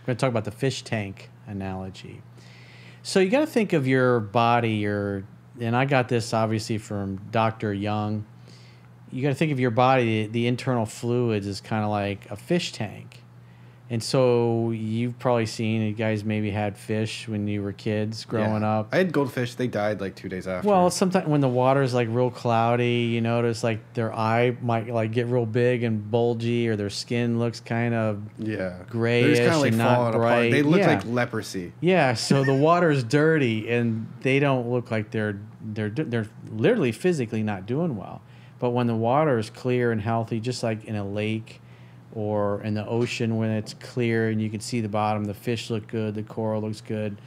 going to talk about the fish tank analogy. So you got to think of your body, and I got this obviously from Dr. Young. You got to think of your body, the internal fluids, is kind of like a fish tank. And so you've probably seen, you guys maybe had fish when you were kids growing up. I had goldfish. They died like 2 days after. Well, sometimes when the water's like real cloudy, you notice like their eye might like get real big and bulgy, or their skin looks kind of grayish and not bright. Apart. They look like leprosy. Yeah, so the water's dirty and they don't look like they're literally physically not doing well. But when the water is clear and healthy, just like in a lake or in the ocean when it's clear and you can see the bottom, the fish look good, the coral looks good.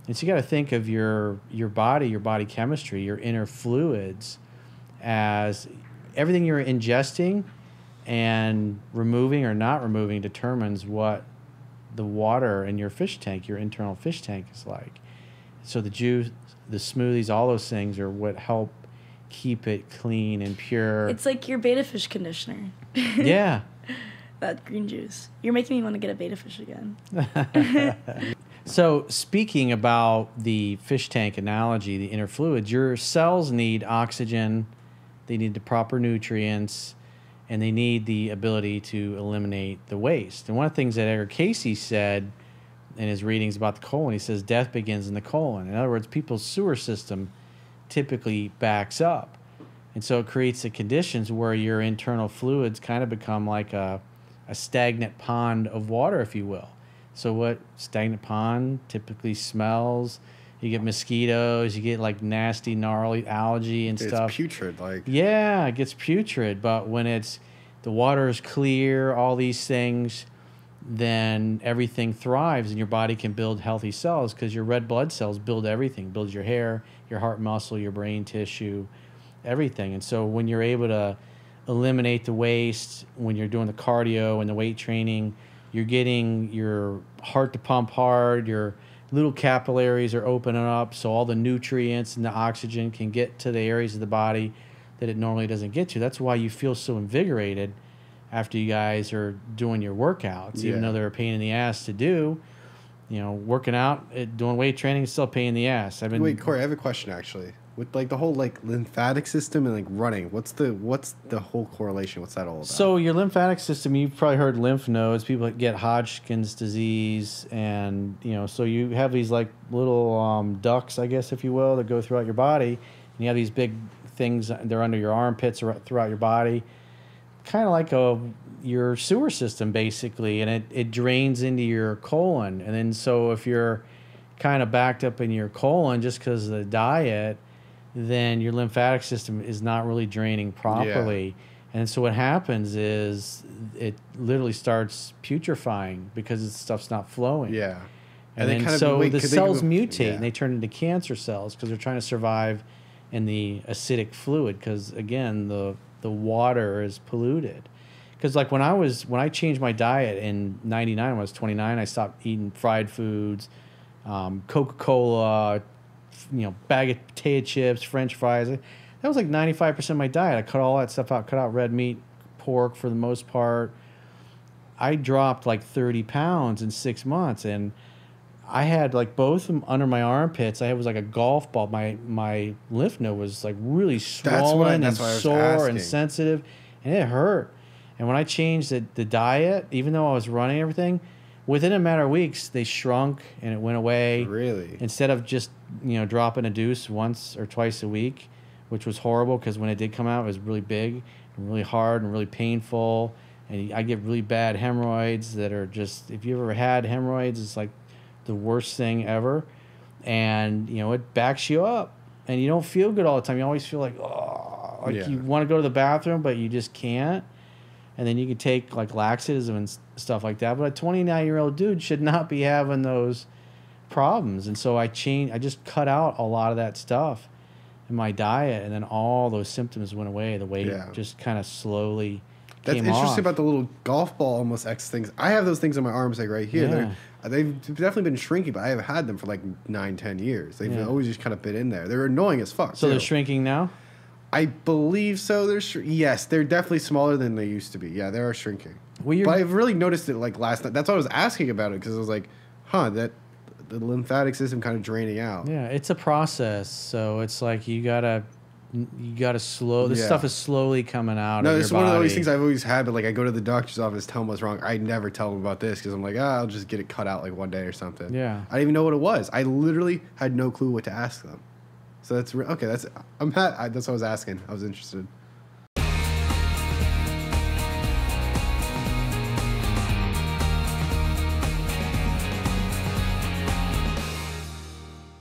And so you got to think of your body chemistry, your inner fluids as everything you're ingesting and removing or not removing determines what the water in your fish tank, your internal fish tank, is like. So the juice, the smoothies, all those things are what help keep it clean and pure. It's like your beta fish conditioner. Yeah. That green juice. You're making me want to get a beta fish again. So speaking about the fish tank analogy, the inner fluids, your cells need oxygen, they need the proper nutrients, and they need the ability to eliminate the waste. And one of the things that Edgar Casey said in his readings about the colon, he says death begins in the colon. In other words, people's sewer system typically backs up. And so it creates the conditions where your internal fluids kind of become like a stagnant pond of water, if you will. So what stagnant pond typically smells, you get mosquitoes, you get like nasty, gnarly algae and stuff. It's putrid, like. Yeah, it gets putrid. But when the water is clear, all these things, then everything thrives and your body can build healthy cells because your red blood cells build everything, builds your hair, your heart muscle, your brain tissue, everything. And so when you're able to eliminate the waste, when you're doing the cardio and the weight training, you're getting your heart to pump hard, your little capillaries are opening up so all the nutrients and the oxygen can get to the areas of the body that it normally doesn't get to. That's why you feel so invigorated after you guys are doing your workouts, even though they're a pain in the ass to do. You know, working out, doing weight training is still a pain in the ass. Wait, Corey, I have a question actually. With like the whole like lymphatic system and like running, what's the whole correlation? What's that all about? So your lymphatic system, you've probably heard lymph nodes. People that get Hodgkin's disease, and so you have these like little ducts, I guess, if you will, that go throughout your body, and you have these big things. They're under your armpits or throughout your body, kind of like your sewer system basically, and it drains into your colon. And then so if you're kind of backed up in your colon just because of the diet, then your lymphatic system is not really draining properly. And so what happens is it literally starts putrefying because the stuff's not flowing. Yeah. And then the cells mutate and they turn into cancer cells because they're trying to survive in the acidic fluid because, again, the water is polluted. Because like when I changed my diet in 99, when I was 29, I stopped eating fried foods, Coca-Cola, bag of potato chips, French fries. That was like 95% of my diet. I cut all that stuff out, cut out red meat, pork for the most part. I dropped like 30 pounds in 6 months, and I had like both of them under my armpits. I was like a golf ball. My lymph node was like really swollen and sore and sensitive, and it hurt. And when I changed the diet, even though I was running everything, within a matter of weeks, they shrunk and it went away. Really? Instead of just, dropping a deuce once or twice a week, which was horrible because when it did come out, it was really big and really hard and really painful. And I get really bad hemorrhoids that are just, if you ever had hemorrhoids, it's like the worst thing ever. And, it backs you up and you don't feel good all the time. You always feel like, you want to go to the bathroom, but you just can't. And then you can take like laxatives and stuff like that. But a 29-year-old dude should not be having those problems. And so I just cut out a lot of that stuff in my diet, and then all those symptoms went away. The weight just kind of slowly That's came interesting off. About the little golf ball almost X things. I have those things on my arms like right here. Yeah. They've definitely been shrinking, but I have had them for like 9-10 years. They've always just kind of been in there. They're annoying as fuck. So they're shrinking now? I believe so. Yes, they're definitely smaller than they used to be. Yeah, they are shrinking. Well, but I've really noticed it like last night. That's why I was asking about it because I was like, that the lymphatic system kind of draining out. Yeah, it's a process. So it's like you gotta slow. This stuff is slowly coming out. No, of this is your one of body. those things I've always had. But like, I go to the doctor's office, tell them what's wrong. I never tell them about this because I'm like, I'll just get it cut out like one day or something. Yeah. I didn't even know what it was. I literally had no clue what to ask them. So that's okay. That's why I was asking. I was interested.